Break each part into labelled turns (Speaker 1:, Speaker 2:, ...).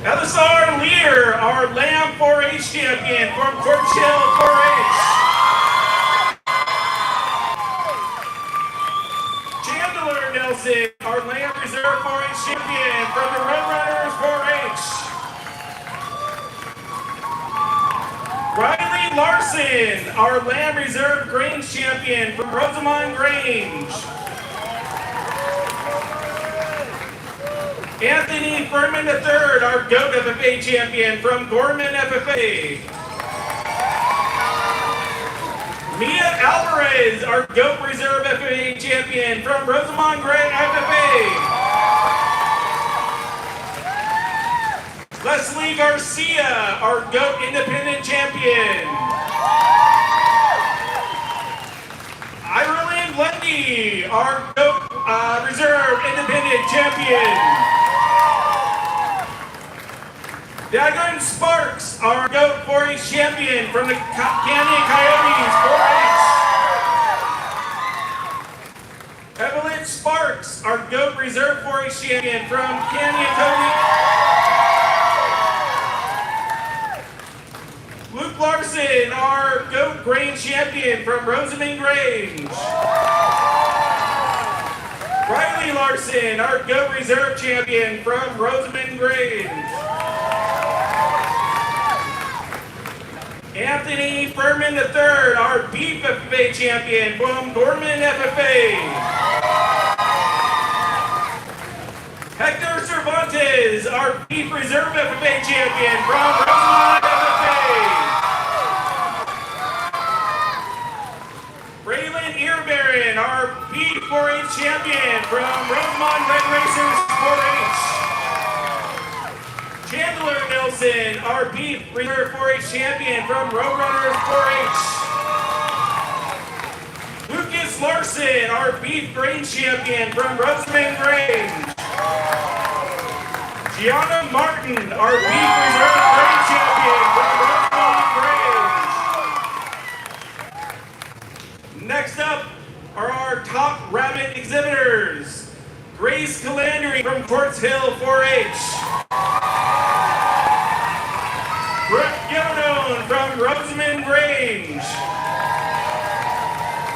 Speaker 1: Elisar Lear, our Lamb 4-H champion from Quartz Hill 4-H. Chandler Nelson, our Lamb Reserve 4-H champion from the Roadrunners 4-H. Riley Larson, our Lamb Reserve Grange champion from Rosamond Grange. Anthony Furman III, our GOAT FFA champion from Gorman FFA. Mia Alvarez, our GOAT Reserve FFA champion from Rosamond Grange FFA. Leslie Garcia, our GOAT Independent champion. Ireland Lundy, our GOAT Reserve Independent champion. Dagon Sparks, our GOAT 4-H champion from the Canyon Coyotes 4-H. Evelyn Sparks, our GOAT Reserve 4-H champion from Canyon Coyotes. Luke Larson, our GOAT Grange champion from Rosamond Grange. Riley Larson, our GOAT Reserve champion from Rosamond Grange. Anthony Furman III, our Beef FFA champion from Gorman FFA. Hector Cervantes, our Beef Reserve FFA champion from Rosamond FFA. Braylon Earbaron, our Beef 4-H champion from Rosamond Red Racers 4-H. Chandler Nelson, our Beef Reserve 4-H champion from Roadrunners 4-H. Lucas Larson, our Beef Grange champion from Rosamond Grange. Gianna Martin, our Beef Reserve Grange champion from Rosamond Grange. Next up are our top rabbit exhibitors. Grace Calandry from Quartz Hill 4-H. Brooke Yodone from Rosamond Grange.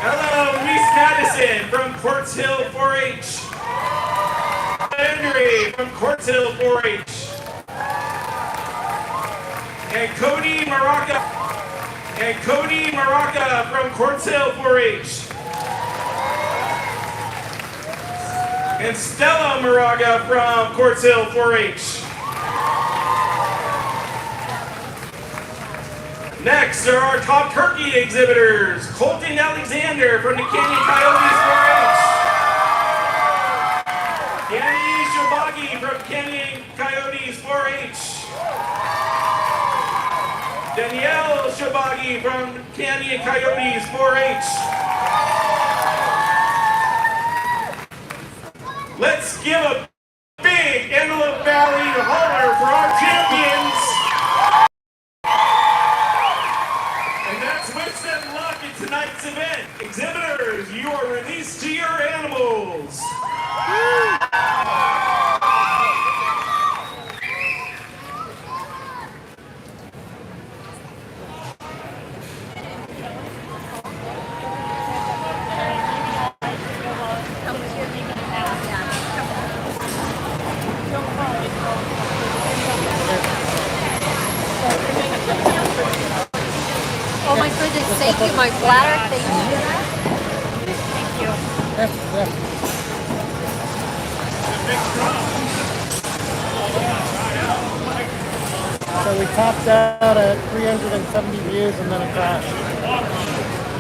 Speaker 1: Hello, Louise Madison from Quartz Hill 4-H. Henry from Quartz Hill 4-H. And Cody Maraca from Quartz Hill 4-H. And Stella Maraga from Quartz Hill 4-H. Next are our top turkey exhibitors. Colton Alexander from the Canyon Coyotes 4-H. Danny Shabagi from Canyon Coyotes 4-H. Danielle Shabagi from Canyon Coyotes 4-H. Let's give a big Antelope Valley holler for our champions. Wish them luck in tonight's event. Exhibitors, you are released to your animals.
Speaker 2: Oh my goodness, thank you, my bladder, thank you. Thank you.
Speaker 3: So we topped out at 370 views and then it crashed.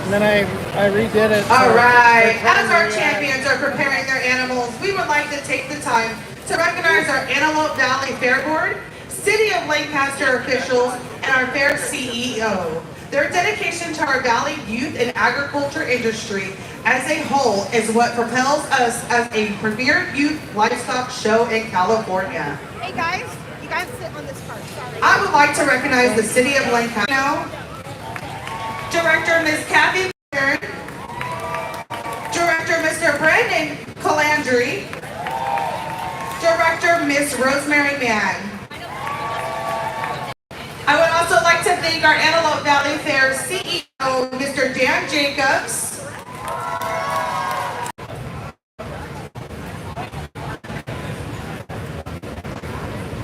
Speaker 3: And then I redid it.
Speaker 4: All right, as our champions are preparing their animals, we would like to take the time to recognize our Antelope Valley Fair Board, City of Lancaster officials, and our fair CEO. Their dedication to our Valley youth and agriculture industry as a whole is what propels us as a premier youth livestock show in California.
Speaker 5: Hey guys, you guys sit on this part, sorry.
Speaker 4: I would like to recognize the City of Lancaster, Director Ms. Kathy, Director Mr. Brandon Calandry, Director Ms. Rosemary Mann. thank our Antelope Valley Fair CEO, Mr. Dan Jacobs.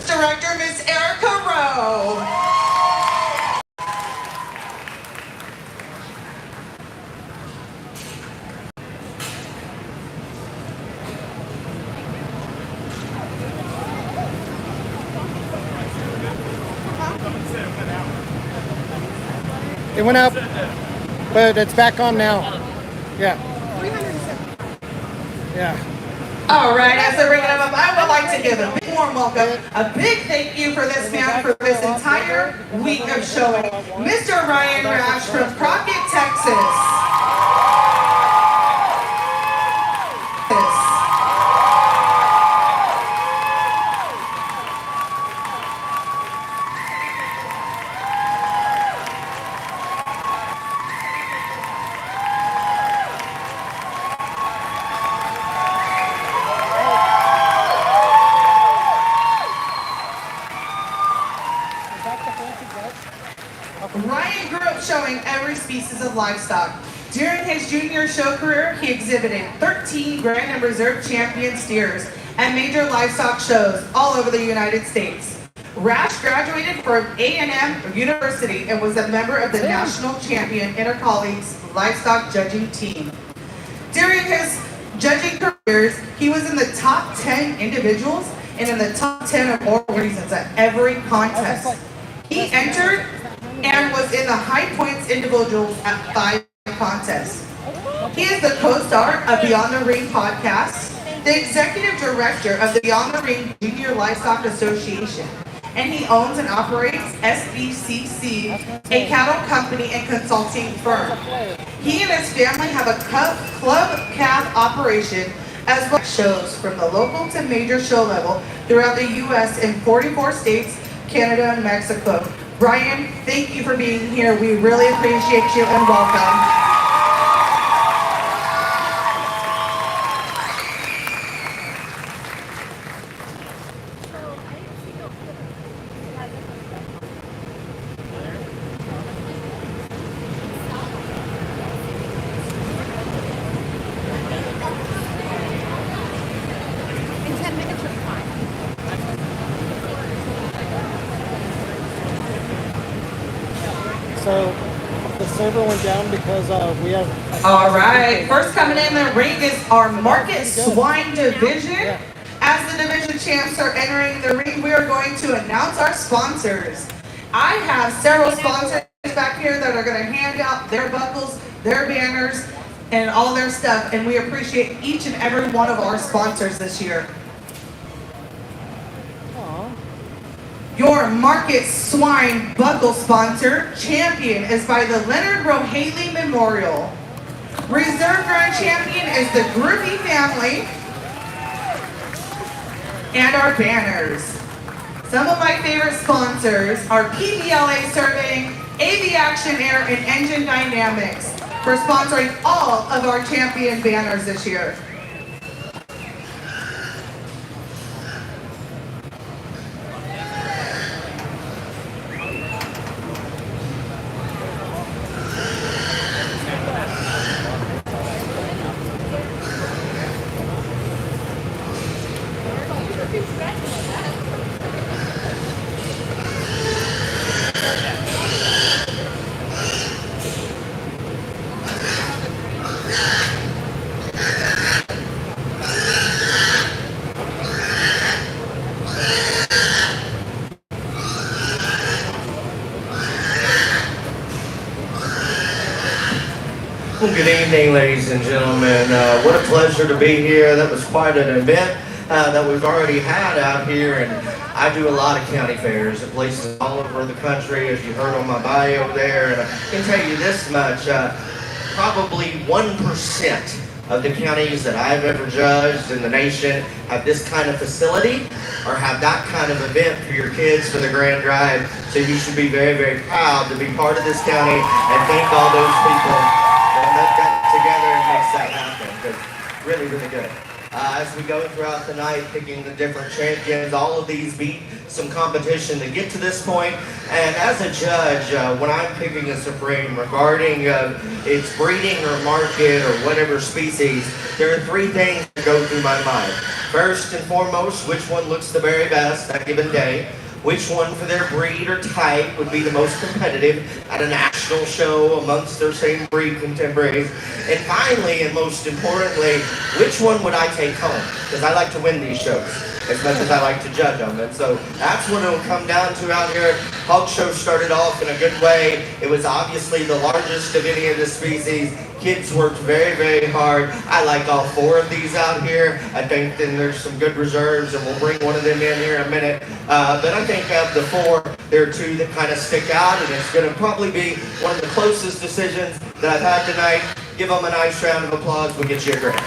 Speaker 4: Director, Ms. Erica Rowe.
Speaker 3: It went up, but it's back on now. Yeah.
Speaker 5: 370.
Speaker 3: Yeah.
Speaker 4: All right, as they're bringing them up, I would like to give a big warm welcome, a big thank you for this man for this entire week of showing. Mr. Ryan Rash from Crockett, Texas. Ryan grew up showing every species of livestock. During his junior show career, he exhibited 13 Grand and Reserve Champion steers at major livestock shows all over the United States. Rash graduated from A&M University and was a member of the National Champion Intercollegiate Livestock Judging Team. During his judging careers, he was in the top 10 individuals and in the top 10 or more reasons at every contest. He entered and was in the high points individuals at 5 contests. He is the co-star of Beyond the Ring podcast, the executive director of the Beyond the Ring Junior Livestock Association, and he owns and operates SBCC, a cattle company and consulting firm. He and his family have a club calf operation as well as shows from the local to major show level throughout the U.S. in 44 states, Canada, and Mexico. Brian, thank you for being here. We really appreciate you and welcome.
Speaker 5: In 10 minutes, you'll be fine.
Speaker 3: So the server went down because we have.
Speaker 4: All right, first coming in the ring is our market swine division. As the division champs are entering the ring, we are going to announce our sponsors. I have several sponsors back here that are going to hand out their buckles, their banners, and all their stuff, and we appreciate each and every one of our sponsors this year. Your market swine buckle sponsor, Champion, is by the Leonard Rohaley Memorial. Reserve Grand Champion is the Groovy family. And our banners. Some of my favorite sponsors are PBLA Surveying, AV Action Air, and Engine Dynamics for sponsoring all of our Champion banners this year.
Speaker 6: Well, good evening, ladies and gentlemen. What a pleasure to be here. That was quite an event that we've already had out here, and I do a lot of county fairs at places all over the country, as you heard on my bio there, and I can tell you this much, probably 1% of the counties that I've ever judged in the nation have this kind of facility or have that kind of event for your kids for the Grand Drive. So you should be very, very proud to be part of this county and thank all those people that got together and makes that happen. Because really, really good. as we go throughout the night, picking the different champions. All of these beat some competition to get to this point. And as a judge, when I'm picking a Supreme regarding its breeding or market or whatever species, there are three things that go through my mind. First and foremost, which one looks the very best that given day? Which one for their breed or type would be the most competitive at a national show amongst their same breed contemporaries? And finally, and most importantly, which one would I take home? Because I like to win these shows as much as I like to judge them. And so that's what it'll come down to out here. Hog Show started off in a good way. It was obviously the largest of any of the species. Kids worked very, very hard. I like all four of these out here. I think then there's some good reserves, and we'll bring one of them in here in a minute. But I think of the four, there are two that kind of stick out, and it's going to probably be one of the closest decisions that I've had tonight. Give them a nice round of applause. We'll get you a grant.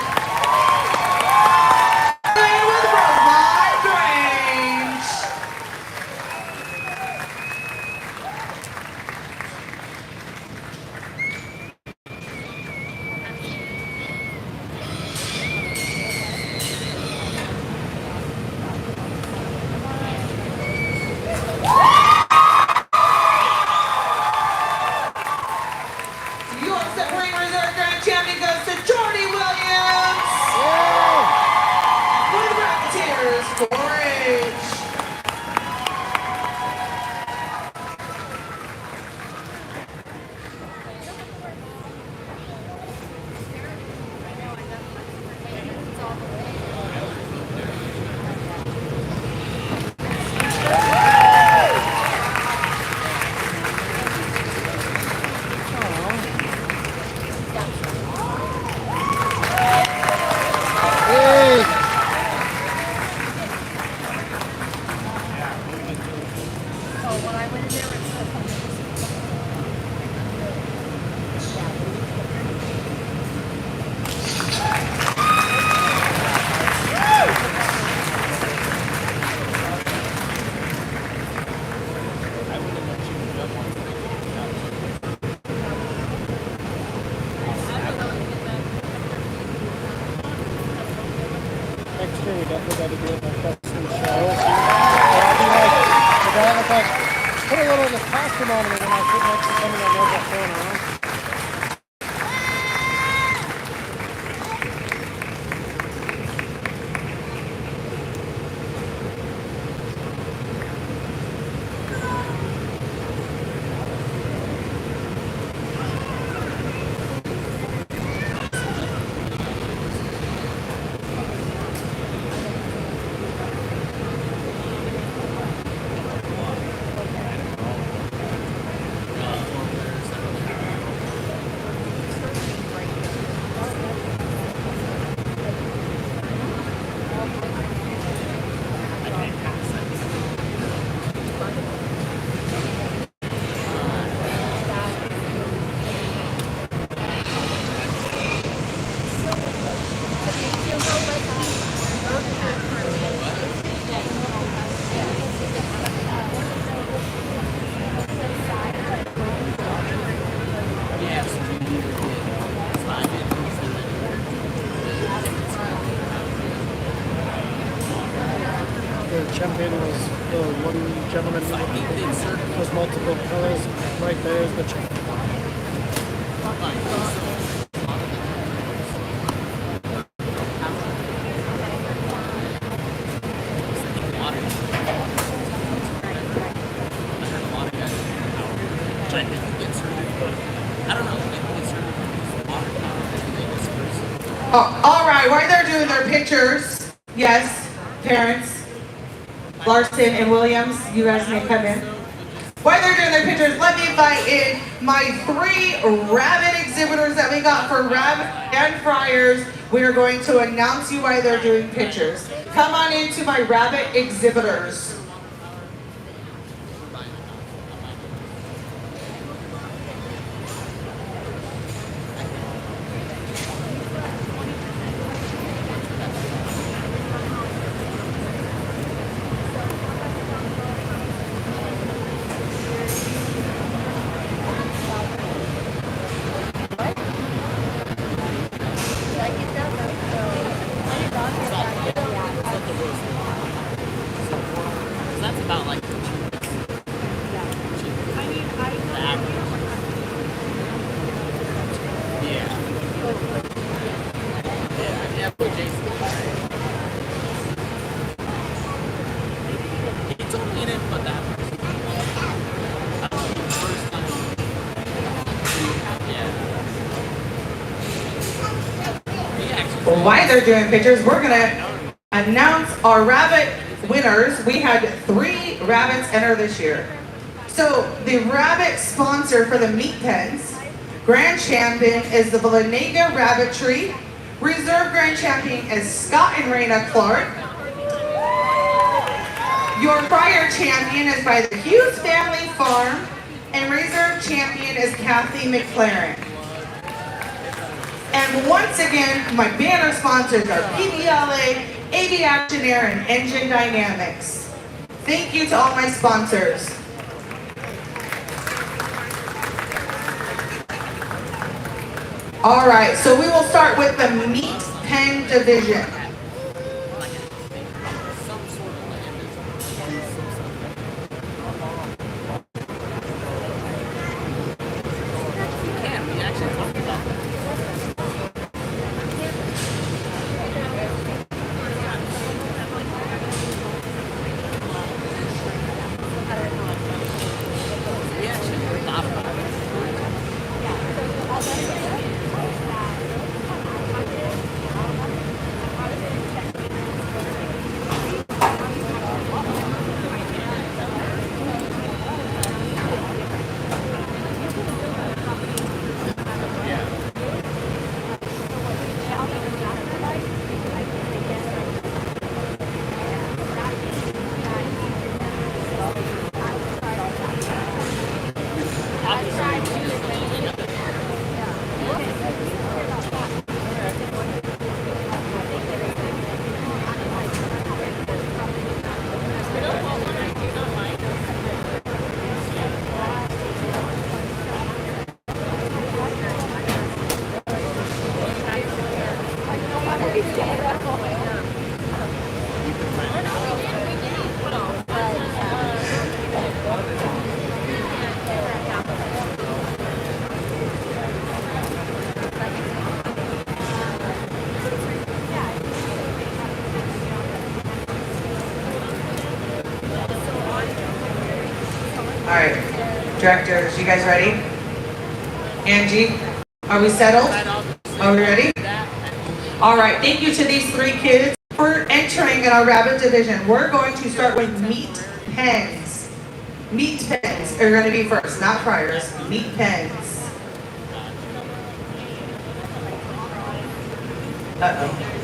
Speaker 3: We definitely got to do it like that's the show. I'll be like, the guy was like, put a little of the costume on me when I sit next to somebody that knows what's going on. Champion was the one gentleman with multiple colors. Right there is the champion.
Speaker 4: All right, while they're doing their pictures, yes, parents, Larson and Williams, you guys may come in. While they're doing their pictures, let me invite in my three rabbit exhibitors that we got for rabbit and fryers. We are going to announce you while they're doing pictures. Come on into my rabbit exhibitors. while they're doing pictures, we're gonna announce our rabbit winners. We had 3 rabbits enter this year. So the rabbit sponsor for the meat pens, grand champion is the Villanega Rabbitry. Reserve grand champion is Scott and Raina Clark. Your prior champion is by the Hughes Family Farm, and reserve champion is Kathy McLaren. And once again, my banner sponsors are PBLA, AV Action Air, and Engine Dynamics. Thank you to all my sponsors. All right, so we will start with the meat pen division. All right, directors, you guys ready? Angie, are we settled? Are we ready? All right, thank you to these 3 kids for entering in our rabbit division. We're going to start with meat pens. Meat pens are going to be first, not fryers. Meat pens. Uh-oh.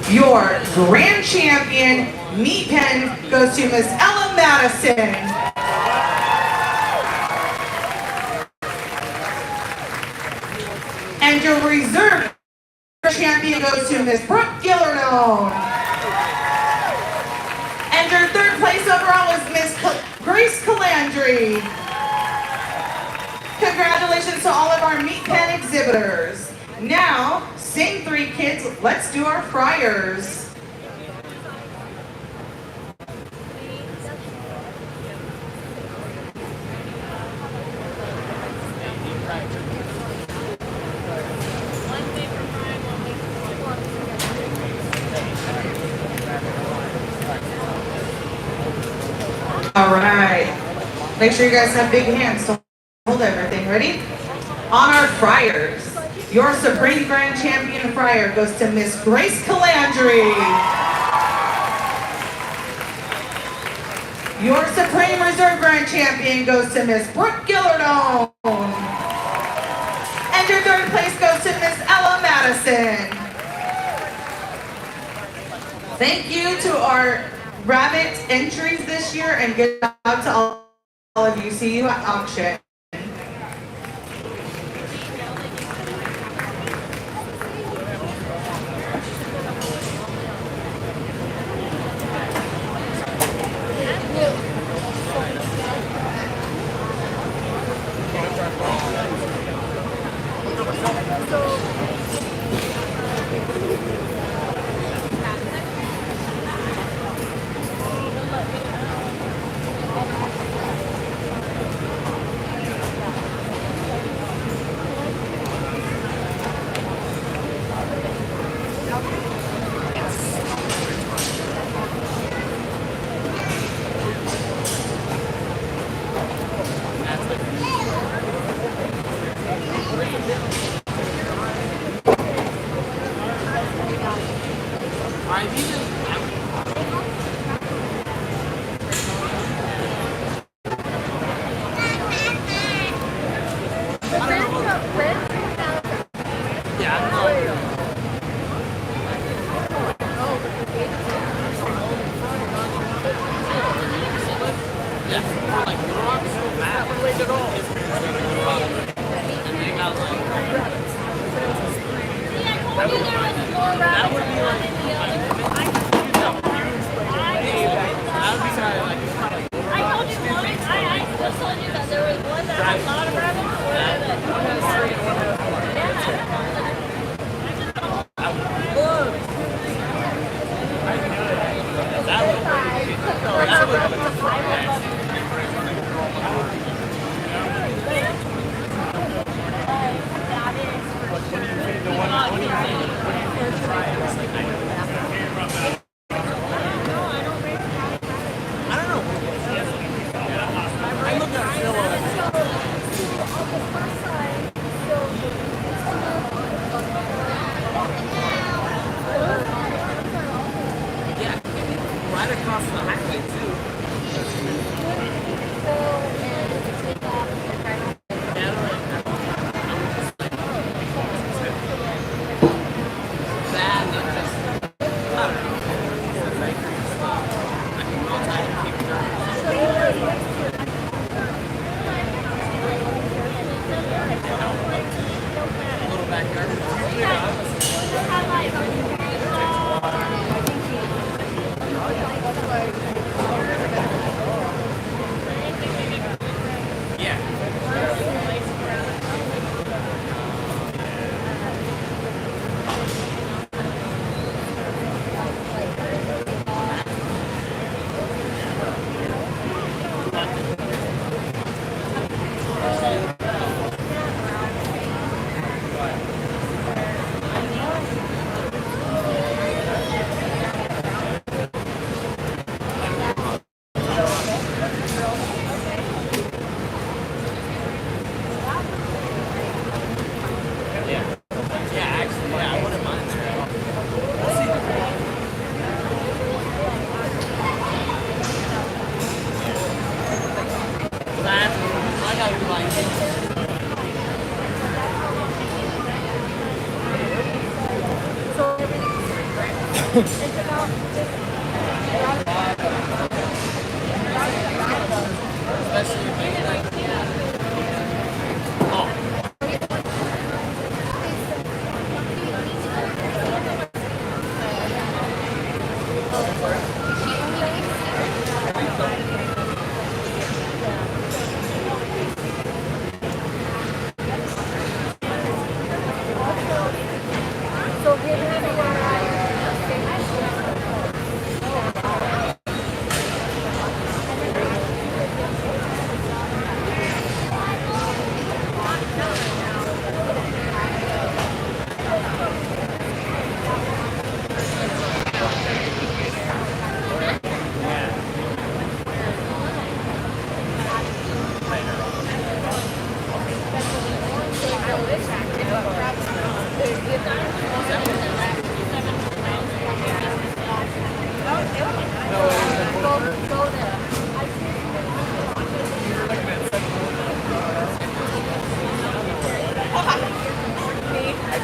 Speaker 4: Your grand champion meat pen goes to Miss Ella Madison. And your reserve champion goes to Miss Brooke Gillardone. And your 3rd place overall is Miss Grace Calandry. Congratulations to all of our meat pen exhibitors. Now, same 3 kids, let's do our fryers. All right, make sure you guys have big hands to hold everything. Ready? On our fryers. Your Supreme Grand Champion Fryer goes to Miss Grace Calandry. Your Supreme Reserve Grand Champion goes to Miss Brooke Gillardone. And your 3rd place goes to Miss Ella Madison. Thank you to our rabbit entries this year, and good job to all of you. See you at auction.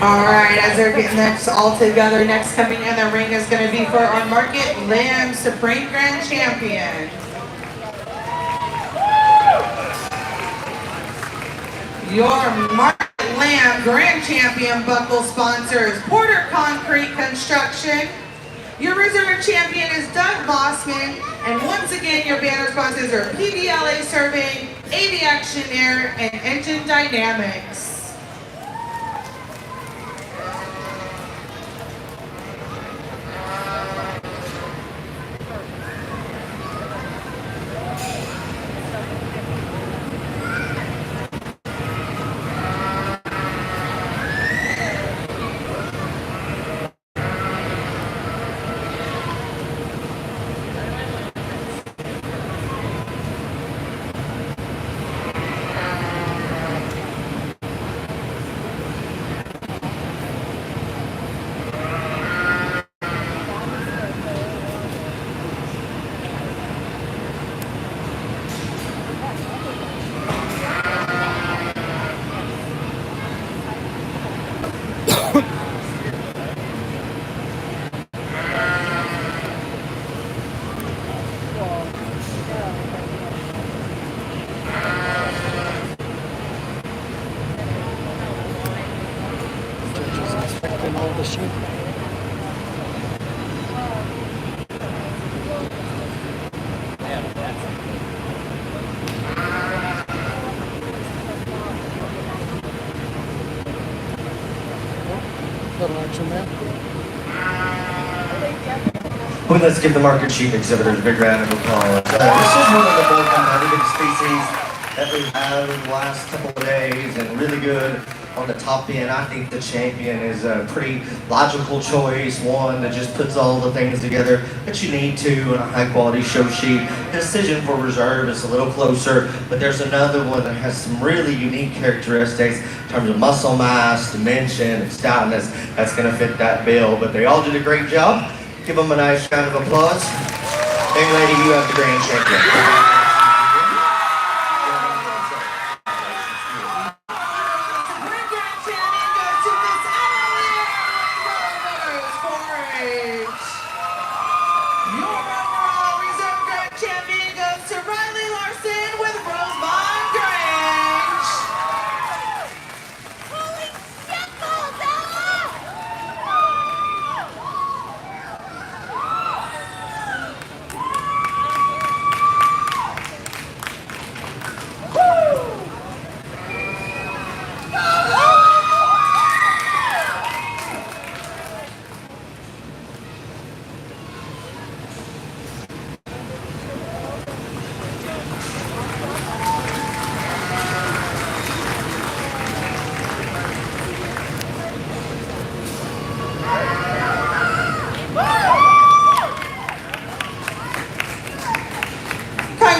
Speaker 4: All right, as they're getting this all together, next coming in the ring is going to be for our Market Lamb Supreme Grand Champion. Your Market Lamb Grand Champion buckle sponsors Porter Concrete Construction. Your reserve champion is Doug Mossman. And once again, your banner sponsors are PBLA Surveying, AV Action Air, and Engine Dynamics.
Speaker 3: Inspecting all the sheep. Little action there.
Speaker 6: Well, let's give the market sheep exhibitors a big round of applause. This is one of the more competitive species that we've had in the last couple of days, and really good on the top end. I think the champion is a pretty logical choice, one that just puts all the things together that you need to in a high quality show sheep. The decision for reserve is a little closer, but there's another one that has some really unique characteristics in terms of muscle mass, dimension, and stoutness that's going to fit that bill. But they all did a great job. Give them a nice round of applause. Young lady, you have the grand champion.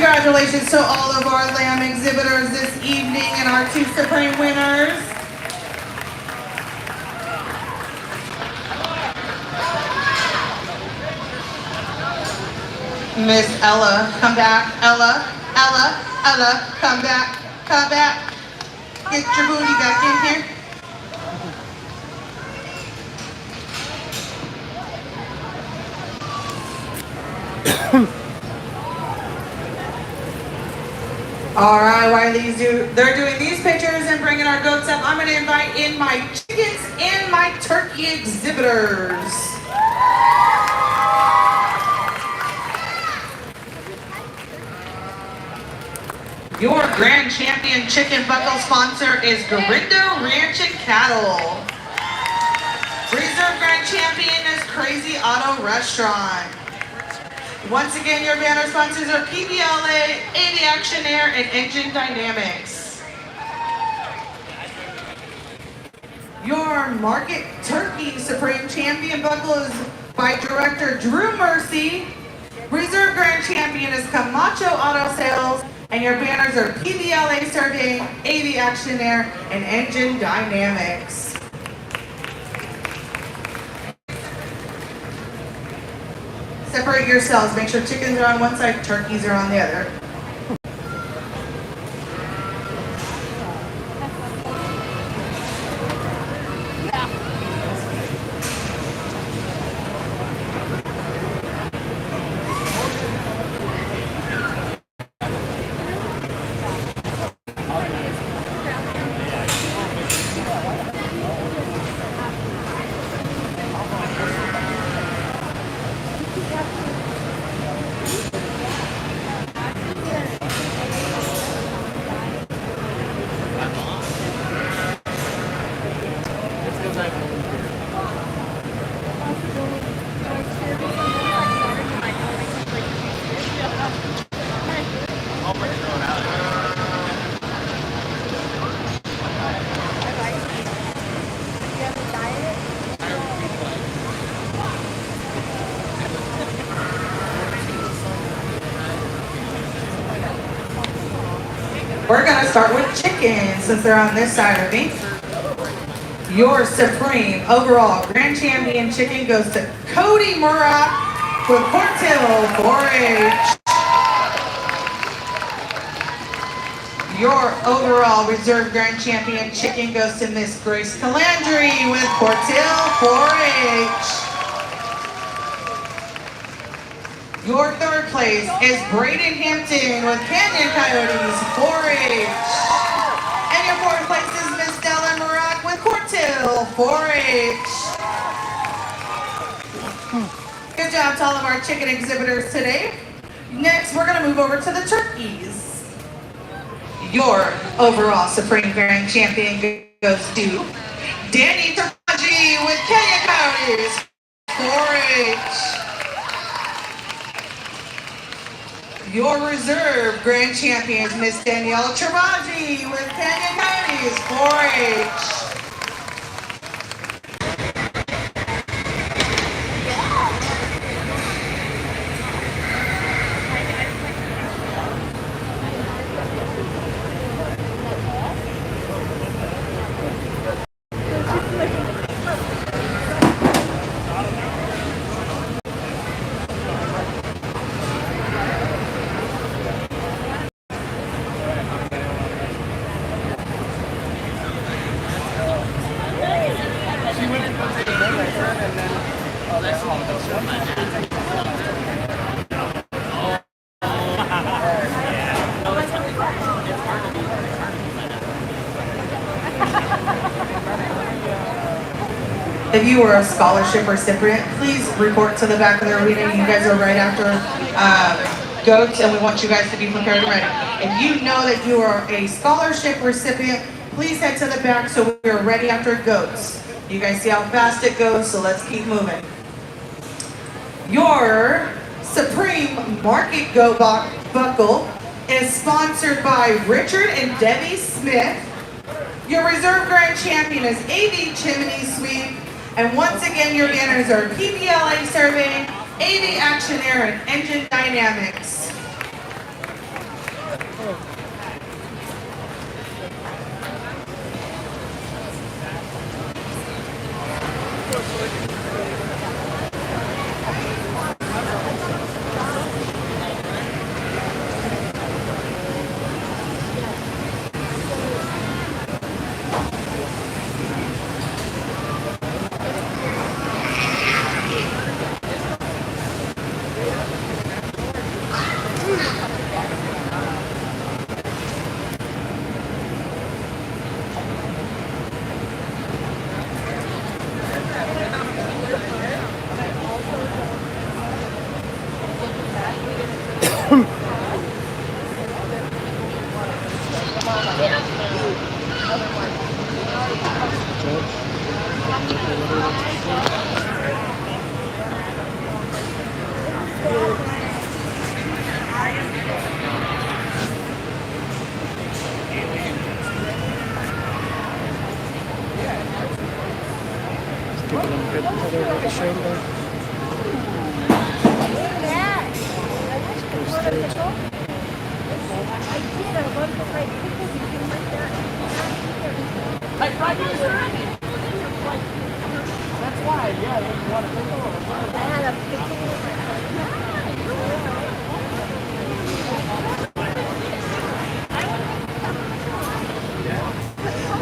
Speaker 4: Congratulations to all of our lamb exhibitors this evening and our two supreme winners. Miss Ella, come back. Ella, come back, come back. Get your booty back in here. All right, while they're doing these pictures and bringing our goats up, I'm going to invite in my chickens and my turkey exhibitors. Your grand champion chicken buckle sponsor is Garindo Ranch and Cattle. Reserve grand champion is Crazy Auto Restaurant. Once again, your banner sponsors are PBLA, AV Action Air, and Engine Dynamics. Your Market Turkey Supreme Champion buckle is by Director Drew Mercy. Reserve Grand Champion is Camacho Auto Sales, and your banners are PBLA Surveying, AV Action Air, and Engine Dynamics. Separate yourselves. Make sure chickens are on one side, turkeys are on the other. We're gonna start with chickens since they're on this side of me. Your supreme overall grand champion chicken goes to Cody Murrah with Quartz Hill 4-H. Your overall reserve grand champion chicken goes to Miss Grace Calandry with Portil 4-H. Your third place is Braden Hampton with Canyon Coyotes 4-H. And your fourth place is Miss Della Marak with Portil 4-H. Good job to all of our chicken exhibitors today. Next, we're gonna move over to the turkeys. Your overall Supreme Grand Champion goes to Danny Taraji with Kenya Coyotes 4-H. Your reserve Grand Champion is Miss Danielle Taraji with Kenya Coyotes 4-H. If you were a scholarship recipient, please report to the back of the arena. You guys are right after goats, and we want you guys to be prepared and ready. If you know that you are a scholarship recipient, please head to the back so we are ready after goats. You guys see how fast it goes, so let's keep moving. Your Supreme Market Goat Buckle is sponsored by Richard and Debbie Smith. Your reserve grand champion is AV Chimney Sweep. And once again, your banners are PBLA Survey, AV Action Air, and Engine Dynamics.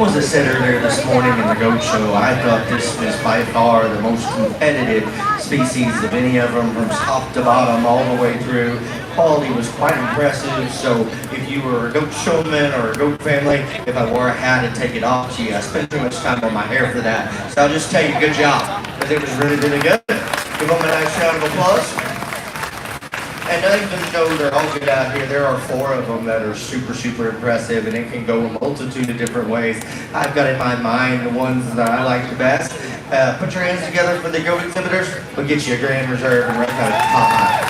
Speaker 6: As I said earlier this morning in the goat show, I thought this was by far the most competitive species of any of them, from top to bottom all the way through. Quality was quite impressive, so if you were a goat showman or a goat family, if I wore a hat and take it off, gee, I spent too much time on my hair for that. So I'll just tell you, good job, because it was really, really good. Give them a nice round of applause. And even though they're all good out here, there are 4 of them that are super, super impressive, and it can go a multitude of different ways. I've got in my mind the ones that I like the best. Put your hands together for the goat exhibitors. We'll get you a grand reserve and right kind of top high.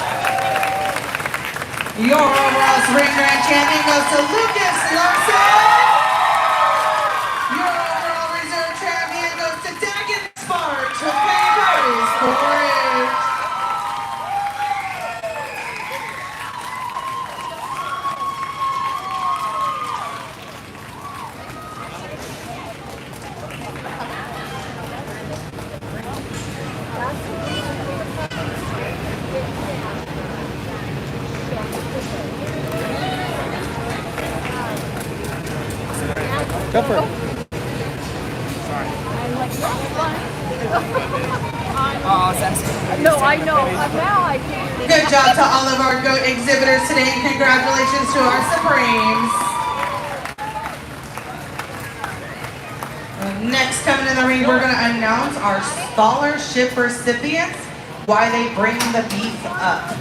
Speaker 4: Your overall Spring Grand Champion goes to Lucas Larson. Your overall reserve champion goes to Dagan Sparks with Penny Parties 4-H.
Speaker 3: Go for it.
Speaker 2: No, I know. Now I can.
Speaker 4: Good job to all of our goat exhibitors today. Congratulations to our Supremes. Next, coming in the ring, we're going to announce our scholarship recipients, why they bring the beef up.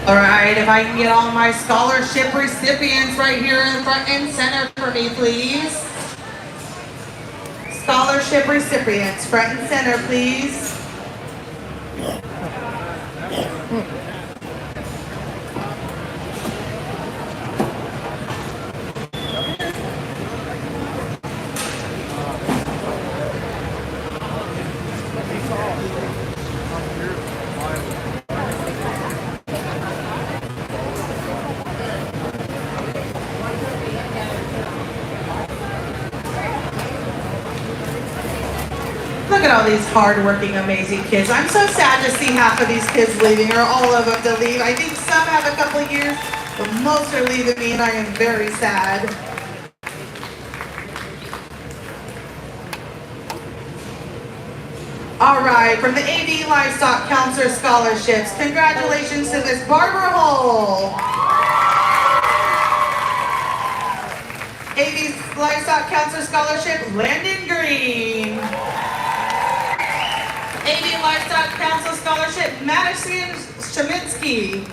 Speaker 4: All right, if I can get all my scholarship recipients right here in front and center for me, please. Scholarship recipients, front and center, please. Look at all these hardworking, amazing kids. I'm so sad to see half of these kids leaving, or all of them to leave. I think some have a couple of years, but most are leaving me, and I am very sad. All right, from the AV Livestock Counselor Scholarships, congratulations to Miss Barbara Hull. AV Livestock Counselor Scholarship, Landon Green. AV Livestock Council Scholarship, Madison Sheminsky.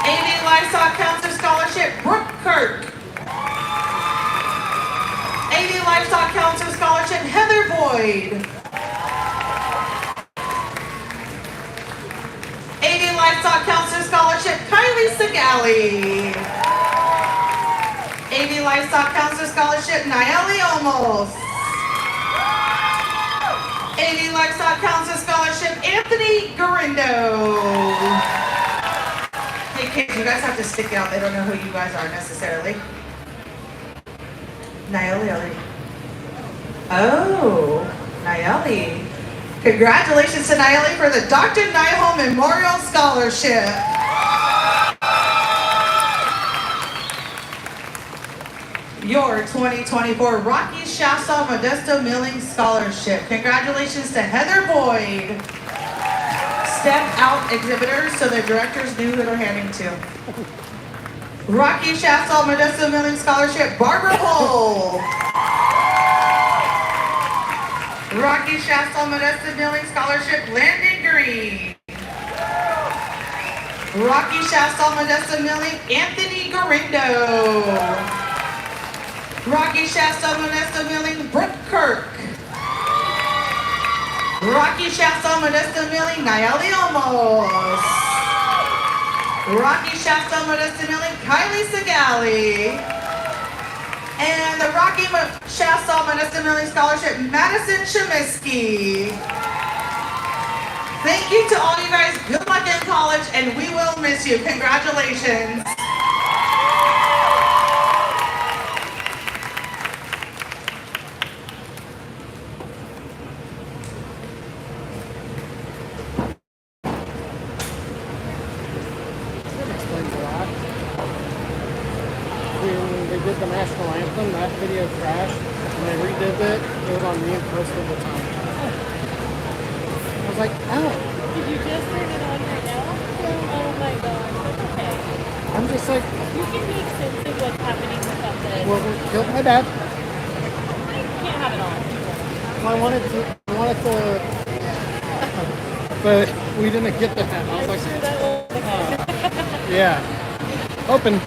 Speaker 4: AV Livestock Council Scholarship, Brooke Kirk. AV Livestock Council Scholarship, Heather Boyd. AV Livestock Council Scholarship, Kylie Segali. AV Livestock Council Scholarship, Nayeli Olmos. AV Livestock Council Scholarship, Anthony Garindo. Hey kids, you guys have to stick out. They don't know who you guys are necessarily. Nayeli. Oh, Nayeli. Congratulations to Nayeli for the Dr. Nyholm Memorial Scholarship. Your 2024 Rocky Shasta Modesto Milling Scholarship. Congratulations to Heather Boyd. Step out exhibitors so the directors knew who they're handing to. Rocky Shasta Modesto Milling Scholarship, Barbara Hull. Rocky Shasta Modesto Milling Scholarship, Landon Green. Rocky Shasta Modesto Milling, Anthony Garindo. Rocky Shasta Modesto Milling, Brooke Kirk. Rocky Shasta Modesto Milling, Nayeli Olmos. Rocky Shasta Modesto Milling, Kylie Segali. And the Rocky Shasta Municipality Scholarship, Madison Chemiskey. Thank you to all you guys. Good luck in college, and we will miss you. Congratulations.
Speaker 3: That explains a lot. When they did the National Anthem, that video crashed, and they redid it. It was on me and Chris at the time. I was like, oh.
Speaker 5: Did you just turn it on right now? Oh my god. That's okay.
Speaker 3: I'm just like,
Speaker 5: You can make sense of what's happening without this.
Speaker 3: well, we killed my dad.
Speaker 5: You can't have it all.
Speaker 3: I wanted to, but we didn't get that. I was like,
Speaker 5: Sure that will.
Speaker 3: yeah. Open.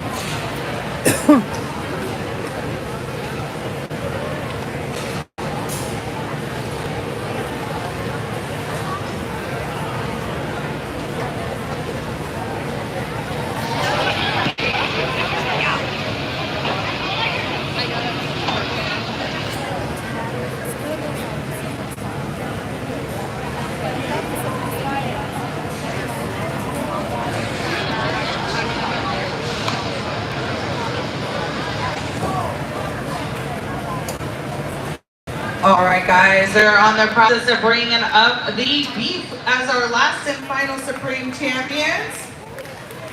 Speaker 4: All right, guys, they're on the process of bringing up the beef as our last and final Supreme Champions.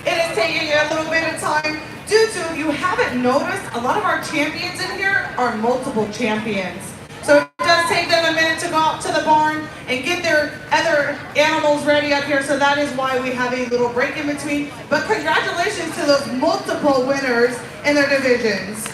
Speaker 4: It is taking a little bit of time due to, you haven't noticed, a lot of our champions in here are multiple champions. So it does take them a minute to go out to the barn and get their other animals ready up here. So that is why we have a little break in between. But congratulations to those multiple winners in their divisions.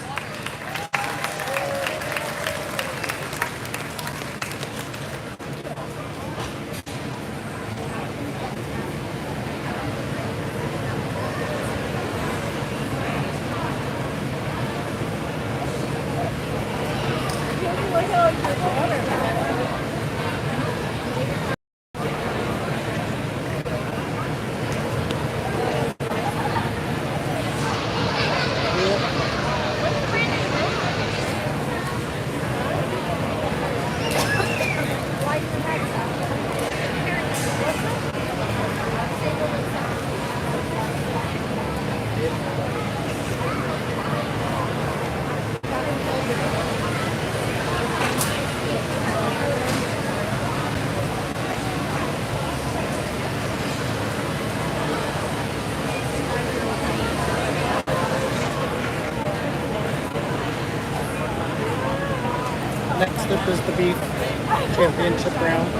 Speaker 4: Next up is the beef championship round.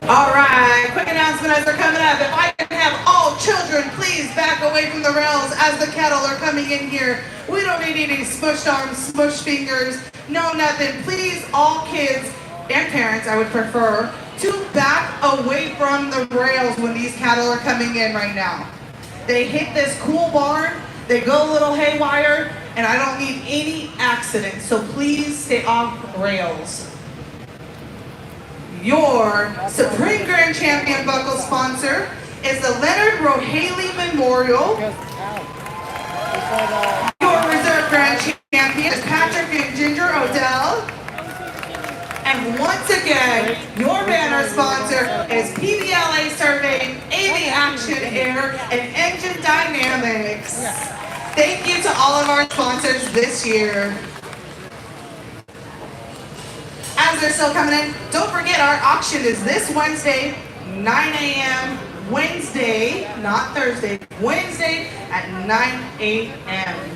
Speaker 4: All right, quick announcement as they're coming up. If I can have all children please back away from the rails as the cattle are coming in here. We don't need any smushed arms, smushed fingers, no nothing. Please, all kids and parents, I would prefer, to back away from the rails when these cattle are coming in right now. They hit this cool barn, they go a little haywire, and I don't need any accidents, so please stay off rails. Your Supreme Grand Champion buckle sponsor is the Leonard Rohaley Memorial. Your Reserve Grand Champion is Patrick and Ginger Odell. And once again, your banner sponsor is PBLA Survey, AV Action Air, and Engine Dynamics. Thank you to all of our sponsors this year. As they're still coming in, don't forget our auction is this Wednesday, 9 a.m. Wednesday, not Thursday, Wednesday at 9 a.m.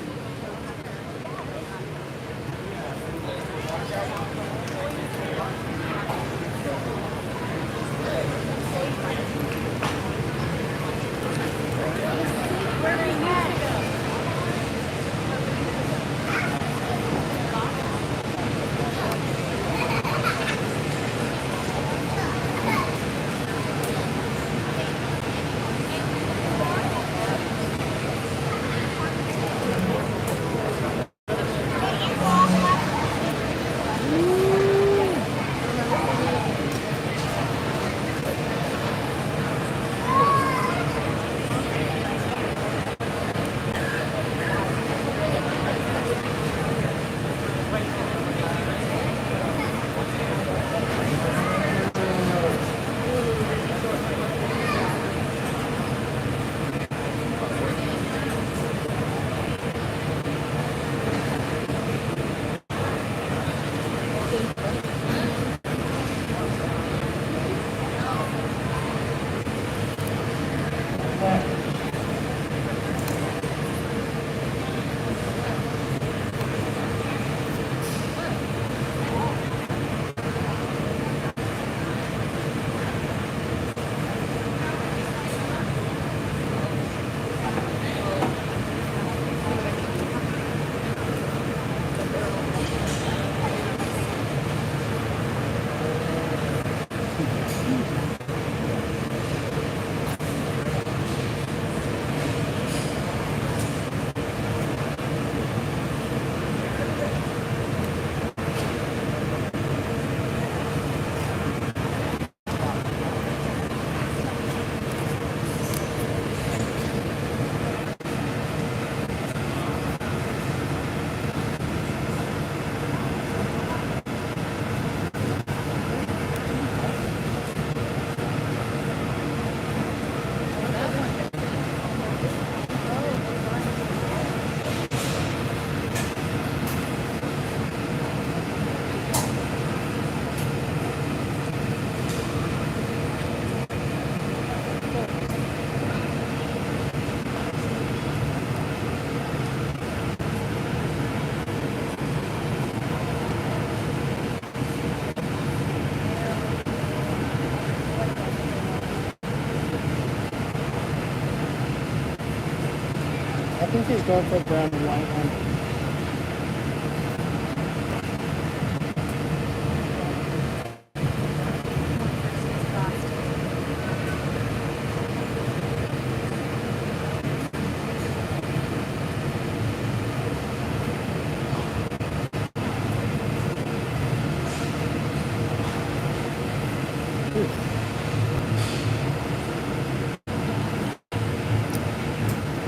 Speaker 3: think he's going for a brown and white one.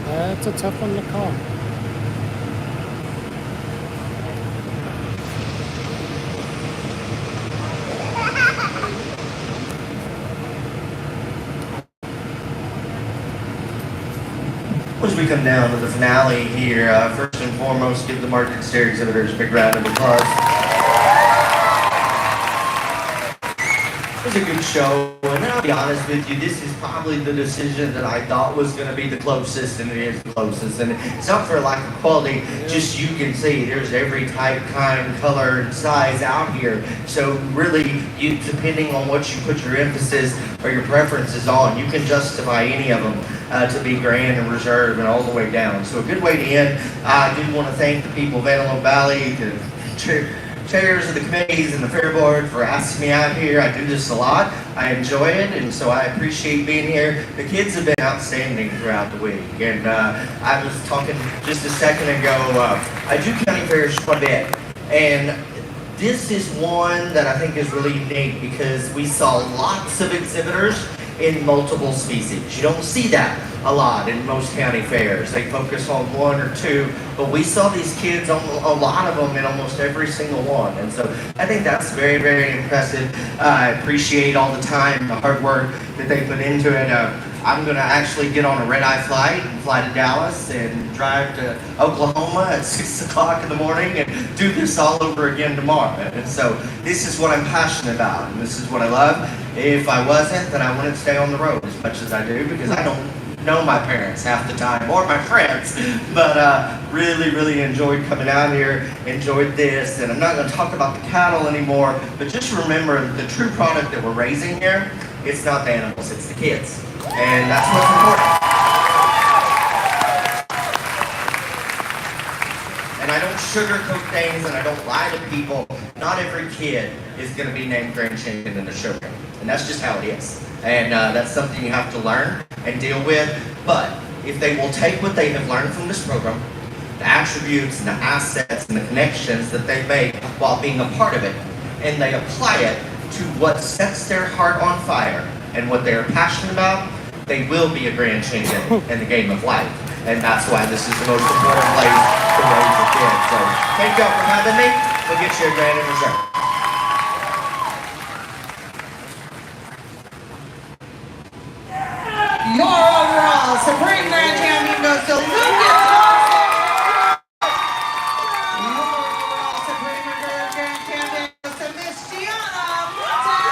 Speaker 3: That's a tough one to call.
Speaker 6: As we come down to the finale here, first and foremost, give the Market Stare exhibitors a big round of applause. It was a good show, and I'll be honest with you, this is probably the decision that I thought was going to be the closest, and it is the closest. And it's not for lack of quality, just you can see there's every type, kind, color, and size out here. So really, you, depending on what you put your emphasis or your preferences on, you can justify any of them to be grand and reserved and all the way down. So a good way to end. I do want to thank the people of Antelope Valley, the chairs of the committees and the fair board for asking me out here. I do this a lot. I enjoy it, and so I appreciate being here. The kids have been outstanding throughout the week, and I was talking just a second ago, I do county fairs quite a bit, and this is one that I think is really unique because we saw lots of exhibitors in multiple species. You don't see that a lot in most county fairs. They focus on one or two, but we saw these kids, a lot of them in almost every single one. And so I think that's very, very impressive. I appreciate all the time, the hard work that they put into it. I'm gonna actually get on a red-eye flight and fly to Dallas and drive to Oklahoma at 6 o'clock in the morning and do this all over again tomorrow. And so this is what I'm passionate about, and this is what I love. If I wasn't, then I wouldn't stay on the road as much as I do, because I don't know my parents half the time, or my friends, but really, really enjoyed coming out here, enjoyed this, and I'm not gonna talk about the cattle anymore, but just remember the true product that we're raising here, it's not the animals, it's the kids, and that's what's important. And I don't sugarcoat things, and I don't lie to people. Not every kid is gonna be named Grand Champion in the show, and that's just how it is. And that's something you have to learn and deal with. But if they will take what they have learned from this program, the attributes and the assets and the connections that they make while being a part of it, and they apply it to what sets their heart on fire and what they are passionate about, they will be a grand champion in the game of life. And that's why this is the most important place to raise a kid. So thank y'all for having me. We'll get you a grand in reserve.
Speaker 4: Your overall Supreme Grand Champion goes to Lucas. Your overall Supreme Grand Champion goes to Miss Gianna Monte.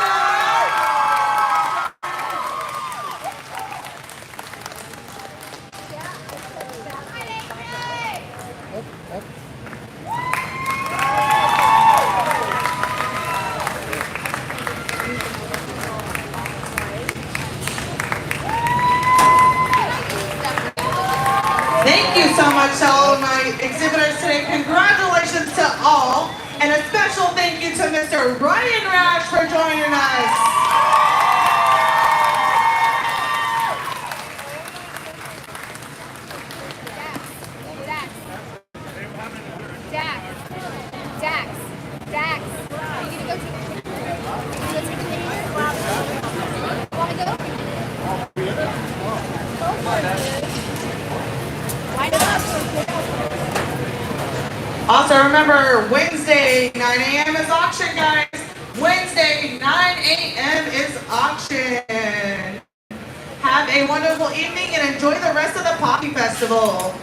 Speaker 4: Thank you so much to all of my exhibitors today. Congratulations to all. And a special thank you to Mr. Ryan Rash for joining us. Also remember, Wednesday 9 a.m. is auction, guys. Wednesday 9 a.m. is auction. Have a wonderful evening and enjoy the rest of the Poppy Festival.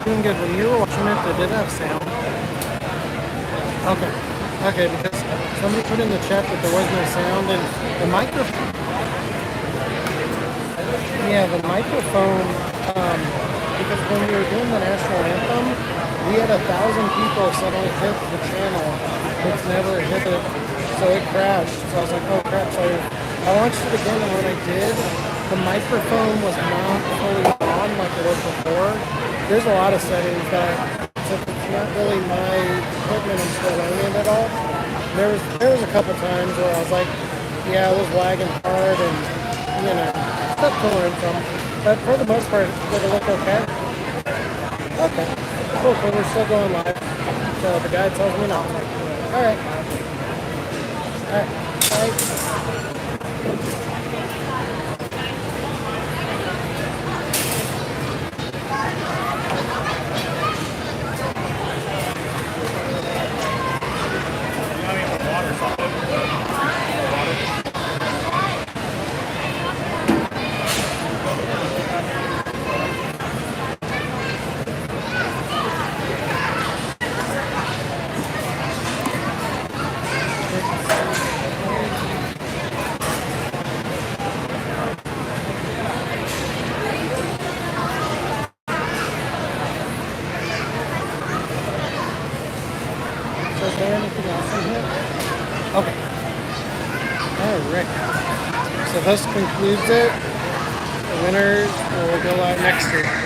Speaker 3: doing good. When you were watching it, they did have sound. Okay. Okay, because somebody put in the chat that there was no sound and the microphone. Yeah, the microphone, because when we were doing the National Anthem, we had 1,000 people suddenly hit the channel, which never hit it, so it crashed. So I was like, oh crap, so I launched it again, and when I did, the microphone was not fully on like it was before. There's a lot of settings that, since it's not really my equipment, I'm still learning it all. There was a couple times where I was like, yeah, it was lagging hard, and you know, stuff to learn from. But for the most part, did it look okay? Okay. Cool, we're still going live. So the guy tells me not. Alright. Alright. Bye. So is there anything else in here? Okay. Alright. So this concludes it. The winners will go live next year.